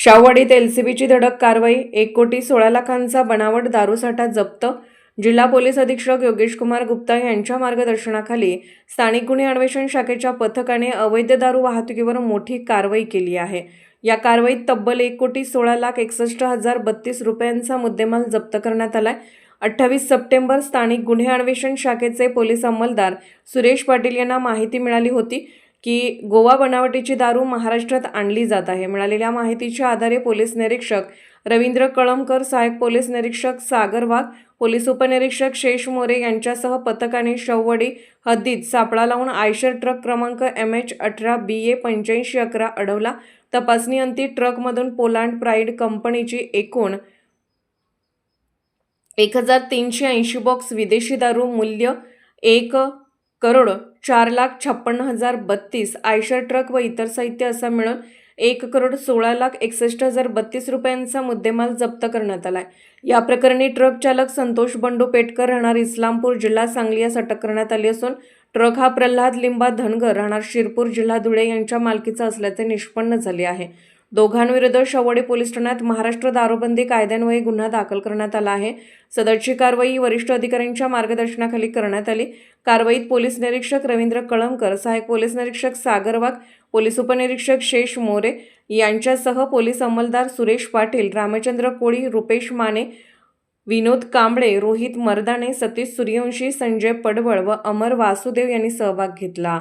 शाहूवाडीत एलसीबीची धडक कारवाई, 1,16,00,000चा बनावट दारूसाठा जप्त. जिल्हा पोलीस अधीक्षक योगेश कुमार गुप्ता यांच्या मार्गदर्शनाखाली स्थानिक गुन्हे अन्वेषण शाखेच्या पथकाने अवैध दारू वाहतुकीवर मोठी कारवाई केली आहे. या कारवाईत तब्बल 1,61,61,032 रुपयांचा मुद्देमाल जप्त करण्यात आलाय. 28 सप्टेंबर स्थानिक गुन्हे अन्वेषण शाखेचे पोलीस अंमलदार सुरेश पाटील यांना माहिती मिळाली होती की गोवा बनावटीची दारू महाराष्ट्रात आणली जात आहे. मिळालेल्या माहितीच्या आधारे पोलीस निरीक्षक रवींद्र कळमकर, सहाय्यक पोलीस निरीक्षक सागर वाघ, पोलीस उपनिरीक्षक शेष मोरे यांच्यासह पथकाने शाहूवाडी हद्दीत सापळा लावून आयशर ट्रक क्रमांक MH18BA 8511 अडवला. तपासणी अंती ट्रकमधून पोलँड प्राईड कंपनीची एकूण 1,380 बॉक्स विदेशी दारू मूल्य 1,04,56,032 आयशर ट्रक व इतर साहित्य असं मिळून 1,16,61,032 रुपयांचा मुद्देमाल जप्त करण्यात आलाय. या प्रकरणी ट्रक चालक संतोष बंडू पेटकर राहणार इस्लामपूर जिल्हा सांगली यास अटक करण्यात आली असून ट्रक हा प्रल्हाद लिंबा धनगर राहणार शिरपूर जिल्हा धुळे यांच्या मालकीचा असल्याचे निष्पन्न झाले आहे. दोघांविरुद्ध शाहूवाडी पोलीस ठाण्यात महाराष्ट्र दारूबंदी कायद्यान्वये गुन्हा दाखल करण्यात आला आहे. सदरची कारवाई वरिष्ठ अधिकाऱ्यांच्या मार्गदर्शनाखाली करण्यात आली. कारवाईत पोलीस निरीक्षक रवींद्र कळमकर, सहाय्यक पोलीस निरीक्षक सागर वाघ, पोलीस उपनिरीक्षक शेष मोरे यांच्यासह पोलीस अंमलदार सुरेश पाटील, रामचंद्र कोळी, रुपेश माने, विनोद कांबळे, रोहित मर्दाने, सतीश सूर्यवंशी, संजय पडवळ व अमर वासुदेव यांनी सहभाग घेतला.